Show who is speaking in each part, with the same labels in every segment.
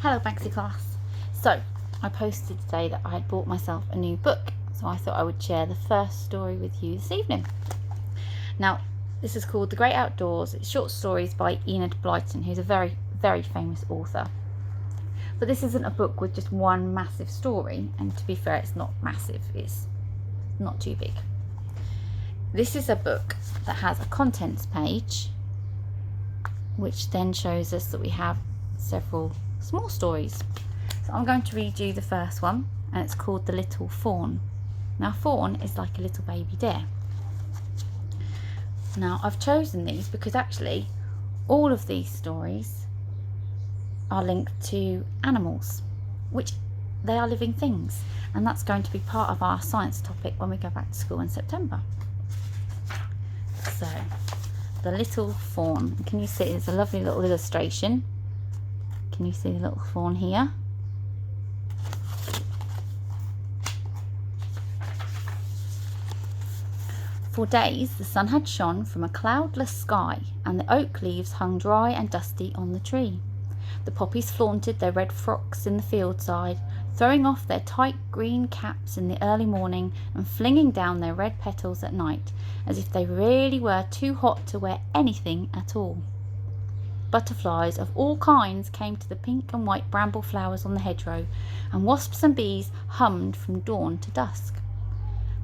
Speaker 1: Hello Banksy class. So I posted today that I had bought myself a new book, so I thought I would share the first story with you this evening. Now this is called The Great Outdoors. It's short stories by Enid Blyton, who's a very, very famous author. But this isn't a book with just one massive story, and to be fair, it's not massive, it's not too big. This is a book that has a contents page, which then shows us that we have several small stories. So I'm going to read you the first one, and it's called The Little Fawn. Now fawn is like a little baby deer. Now I've chosen these because actually all of these stories are linked to animals, which they are living things, and that's going to be part of our science topic when we go back to school in September. So The Little Fawn. Can you see it's a lovely little illustration? Can you see the little fawn here? For days the sun had shone from a cloudless sky, and the oak leaves hung dry and dusty on the tree. The poppies flaunted their red frocks in the fieldside, throwing off their tight green caps in the early morning and flinging down their red petals at night, as if they really were too hot to wear anything at all. Butterflies of all kinds came to the pink and white bramble flowers on the hedgerow, and wasps and bees hummed from dawn to dusk.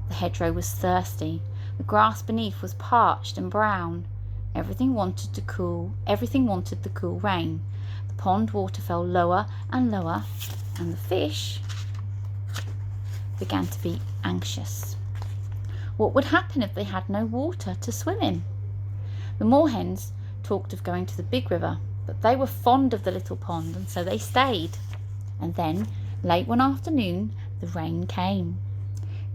Speaker 1: The hedgerow was thirsty. The grass beneath was parched and brown. Everything wanted the cool rain. The pond water fell lower and lower, and the fish began to be anxious. What would happen if they had no water to swim in? The moorhens talked of going to the big river, but they were fond of the little pond, and so they stayed. And then, late one afternoon, the rain came.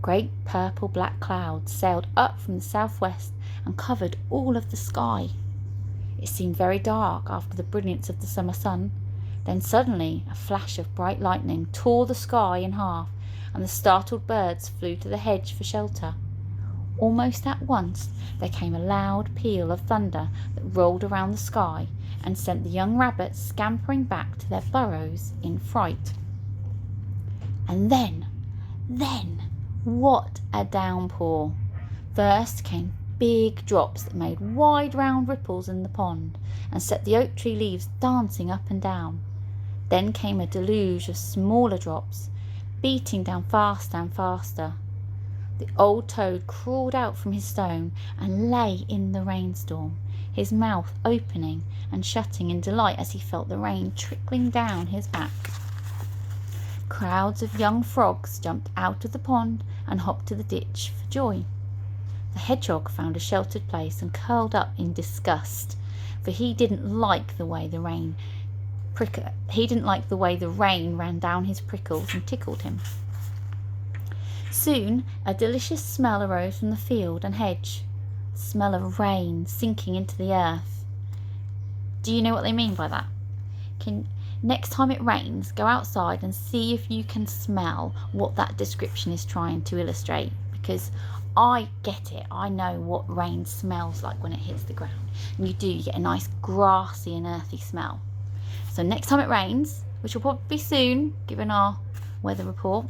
Speaker 1: Great purple black clouds sailed up from the southwest and covered all of the sky. It seemed very dark after the brilliance of the summer sun. Then suddenly a flash of bright lightning tore the sky in half, and the startled birds flew to the hedge for shelter. Almost at once there came a loud peal of thunder that rolled around the sky and sent the young rabbits scampering back to their burrows in fright. And then, what a downpour! First came big drops that made wide round ripples in the pond and set the oak tree leaves dancing up and down. Then came a deluge of smaller drops, beating down faster and faster. The old toad crawled out from his stone and lay in the rainstorm, his mouth opening and shutting in delight as he felt the rain trickling down his back. Crowds of young frogs jumped out of the pond and hopped to the ditch for joy. The hedgehog found a sheltered place and curled up in disgust, for he didn't like the way the rain ran down his prickles and tickled him. Soon a delicious smell arose from the field and hedge, the smell of rain sinking into the earth. Do you know what they mean by that? Next time it rains, go outside and see if you can smell what that description is trying to illustrate, because I get it. I know what rain smells like when it hits the ground. And you get a nice grassy and earthy smell. So next time it rains, which will probably be soon, given our weather report,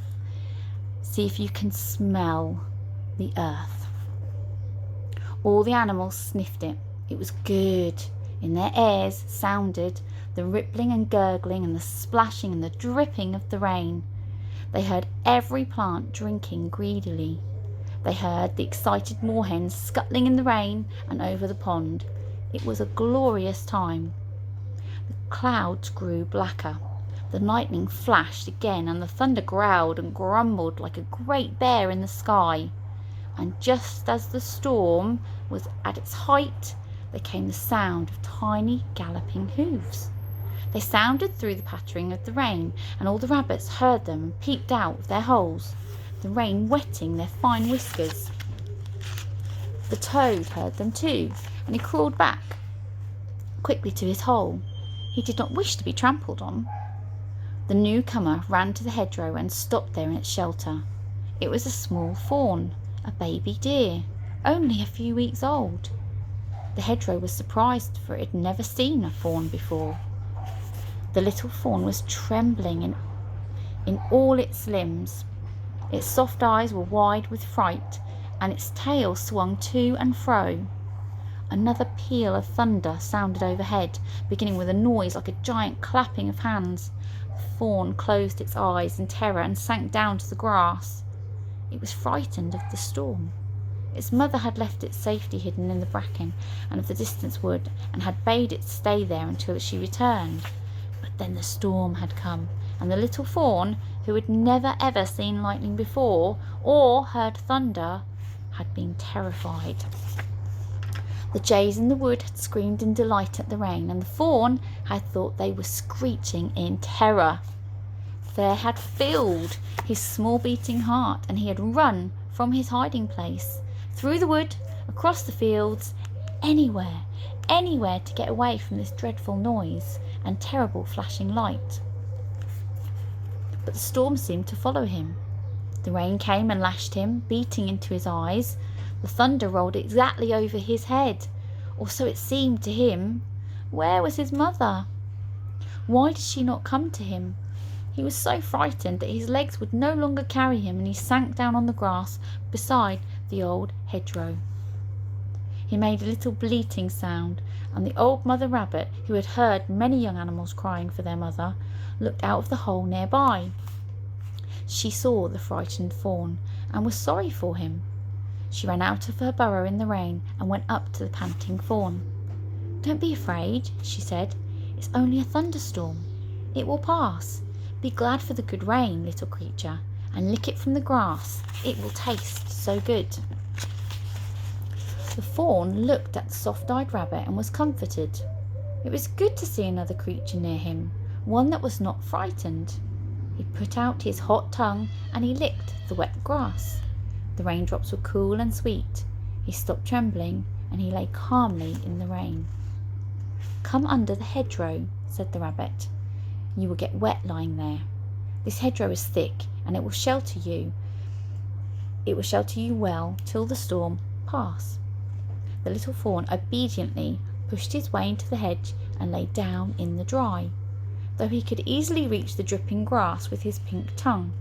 Speaker 1: see if you can smell the earth. All the animals sniffed it. It was good. In their ears sounded the rippling and gurgling and the splashing and the dripping of the rain. They heard every plant drinking greedily. They heard the excited moorhens scuttling in the rain and over the pond. It was a glorious time. The clouds grew blacker. The lightning flashed again, and the thunder growled and grumbled like a great bear in the sky. And just as the storm was at its height, there came the sound of tiny galloping hooves. They sounded through the pattering of the rain, and all the rabbits heard them and peeped out of their holes, the rain wetting their fine whiskers. The toad heard them too, and he crawled back quickly to his hole. He did not wish to be trampled on. The newcomer ran to the hedgerow and stopped there in its shelter. It was a small fawn, a baby deer, only a few weeks old. The hedgerow was surprised, for it had never seen a fawn before. The little fawn was trembling in all its limbs. Its soft eyes were wide with fright, and its tail swung to and fro. Another peal of thunder sounded overhead, beginning with a noise like a giant clapping of hands. The fawn closed its eyes in terror and sank down to the grass. It was frightened of the storm. Its mother had left its safety hidden in the bracken and of the distant wood, and had bade it stay there until she returned. But then the storm had come, and the little fawn, who had never ever seen lightning before or heard thunder, had been terrified. The jays in the wood had screamed in delight at the rain, and the fawn had thought they were screeching in terror. Fear had filled his small beating heart, and he had run from his hiding place, through the wood, across the fields, anywhere to get away from this dreadful noise and terrible flashing light. But the storm seemed to follow him. The rain came and lashed him, beating into his eyes. The thunder rolled exactly over his head, or so it seemed to him. Where was his mother? Why did she not come to him? He was so frightened that his legs would no longer carry him, and he sank down on the grass beside the old hedgerow. He made a little bleating sound, and the old mother rabbit, who had heard many young animals crying for their mother, looked out of the hole nearby. She saw the frightened fawn and was sorry for him. She ran out of her burrow in the rain and went up to the panting fawn. "Don't be afraid," she said. "It's only a thunderstorm. It will pass. Be glad for the good rain, little creature, and lick it from the grass. It will taste so good." The fawn looked at the soft-eyed rabbit and was comforted. It was good to see another creature near him, one that was not frightened. He put out his hot tongue and he licked the wet grass. The raindrops were cool and sweet. He stopped trembling and he lay calmly in the rain. "Come under the hedgerow," said the rabbit. "You will get wet lying there. This hedgerow is thick and it will shelter you. It will shelter you well till the storm pass." The little fawn obediently pushed his way into the hedge and lay down in the dry, though he could easily reach the dripping grass with his pink tongue.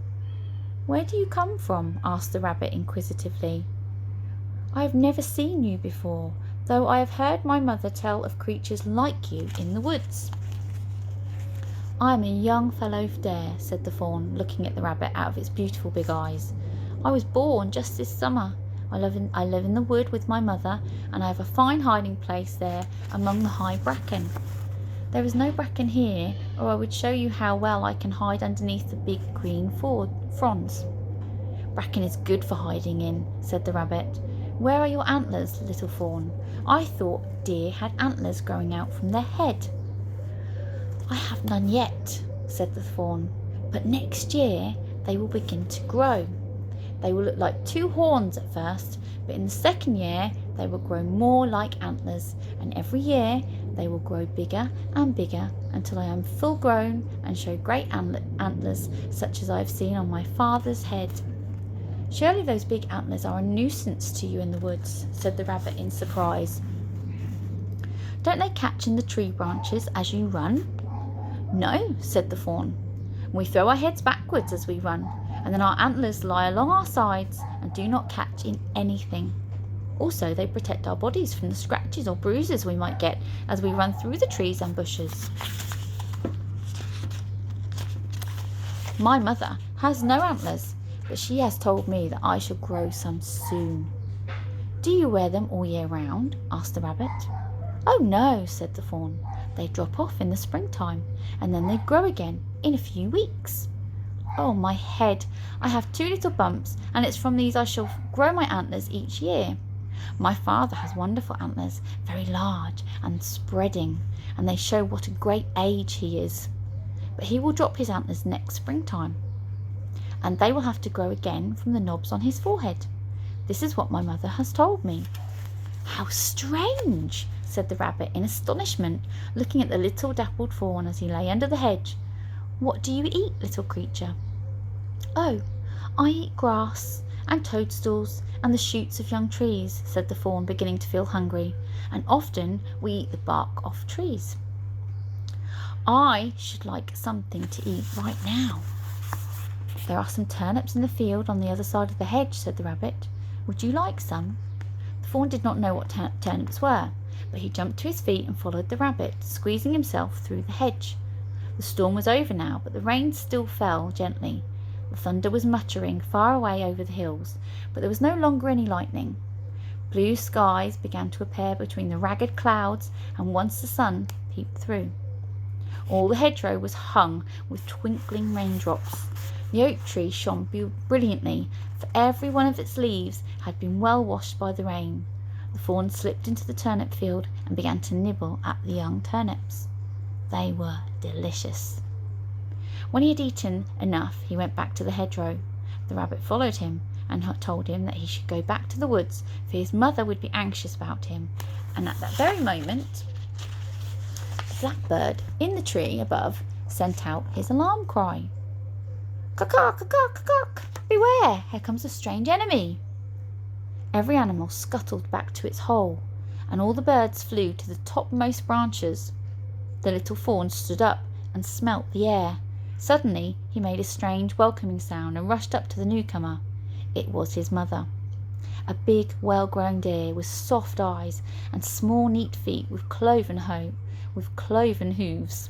Speaker 1: "Where do you come from?" asked the rabbit inquisitively. "I have never seen you before, though I have heard my mother tell of creatures like you in the woods." "I am a young fellow dare," said the fawn, looking at the rabbit out of its beautiful big eyes. "I was born just this summer. I live in the wood with my mother, and I have a fine hiding place there among the high bracken. There is no bracken here, or I would show you how well I can hide underneath the big green fronds." "Bracken is good for hiding in," said the rabbit. "Where are your antlers, little fawn? I thought deer had antlers growing out from their head." "I have none yet," said the fawn, "but next year they will begin to grow. They will look like two horns at first, but in the second year they will grow more like antlers, and every year they will grow bigger and bigger until I am full grown and show great antlers such as I have seen on my father's head." "Surely those big antlers are a nuisance to you in the woods," said the rabbit in surprise. "Don't they catch in the tree branches as you run?" "No," said the fawn. "We throw our heads backwards as we run, and then our antlers lie along our sides and do not catch in anything. Also, they protect our bodies from the scratches or bruises we might get as we run through the trees and bushes." "My mother has no antlers, but she has told me that I shall grow some soon." "Do you wear them all year round?" asked the rabbit. "Oh no," said the fawn. "They drop off in the springtime, and then they grow again in a few weeks." "Oh, my head! I have 2 little bumps, and it's from these I shall grow my antlers each year. My father has wonderful antlers, very large and spreading, and they show what a great age he is. But he will drop his antlers next springtime, and they will have to grow again from the knobs on his forehead. This is what my mother has told me." "How strange!" said the rabbit in astonishment, looking at the little dappled fawn as he lay under the hedge. "What do you eat, little creature?" "Oh, I eat grass and toadstools and the shoots of young trees," said the fawn, beginning to feel hungry, "and often we eat the bark off trees." I should like something to eat right now. There are some turnips in the field on the other side of the hedge, said the rabbit. Would you like some? The fawn did not know what turnips were, but he jumped to his feet and followed the rabbit, squeezing himself through the hedge. The storm was over now, but the rain still fell gently. The thunder was muttering far away over the hills, but there was no longer any lightning. Blue skies began to appear between the ragged clouds, and once the sun peeped through, all the hedgerow was hung with twinkling raindrops. The oak tree shone brilliantly, for every one of its leaves had been well washed by the rain. The fawn slipped into the turnip field and began to nibble at the young turnips. They were delicious. When he had eaten enough, he went back to the hedgerow. The rabbit followed him and told him that he should go back to the woods, for his mother would be anxious about him. And at that very moment, the blackbird in the tree above sent out his alarm cry. "Caw-caw, caw-caw, caw-caw! Beware, here comes a strange enemy!" Every animal scuttled back to its hole, and all the birds flew to the topmost branches. The little fawn stood up and smelt the air. Suddenly he made a strange welcoming sound and rushed up to the newcomer. It was his mother, a big, well-grown deer with soft eyes and small, neat feet with cloven hooves.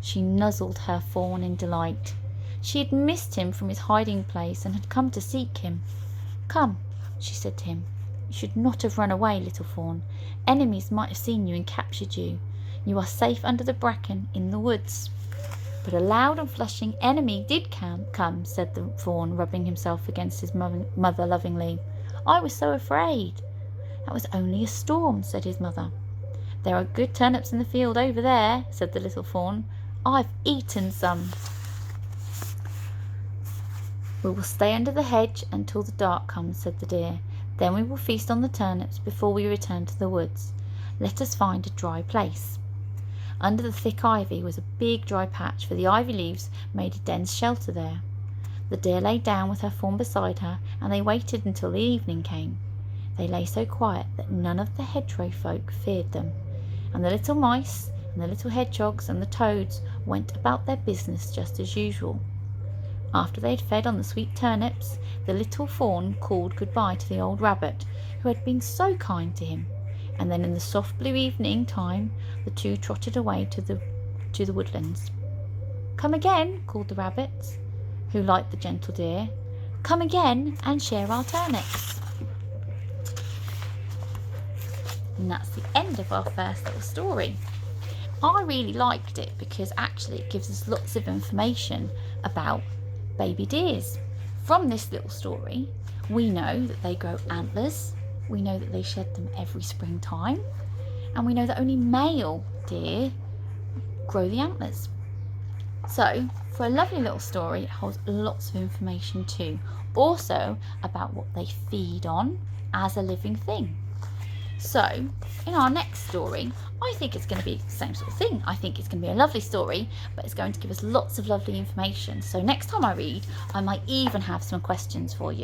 Speaker 1: She nuzzled her fawn in delight. She had missed him from his hiding place and had come to seek him. "Come," she said to him. "You should not have run away, little fawn. Enemies might have seen you and captured you. You are safe under the bracken in the woods." "But a loud and flushing enemy did come," said the fawn, rubbing himself against his mother lovingly. "I was so afraid." "That was only a storm," said his mother. "There are good turnips in the field over there," said the little fawn. "I've eaten some." "We will stay under the hedge until the dark comes," said the deer. "Then we will feast on the turnips before we return to the woods. Let us find a dry place." Under the thick ivy was a big dry patch, for the ivy leaves made a dense shelter there. The deer lay down with her fawn beside her, and they waited until the evening came. They lay so quiet that none of the hedgerow folk feared them, and the little mice and the little hedgehogs and the toads went about their business just as usual. After they had fed on the sweet turnips, the little fawn called goodbye to the old rabbit, who had been so kind to him, and then in the soft blue evening time the two trotted away to the woodlands. "Come again," called the rabbits, who liked the gentle deer. "Come again and share our turnips." And that's the end of our first little story. I really liked it because actually it gives us lots of information about baby deers. From this little story, we know that they grow antlers, we know that they shed them every springtime, and we know that only male deer grow the antlers. So, for a lovely little story, it holds lots of information too. Also about what they feed on as a living thing. So, in our next story, I think it's going to be the same sort of thing. I think it's going to be a lovely story, but it's going to give us lots of lovely information. So next time I read, I might even have some questions for you.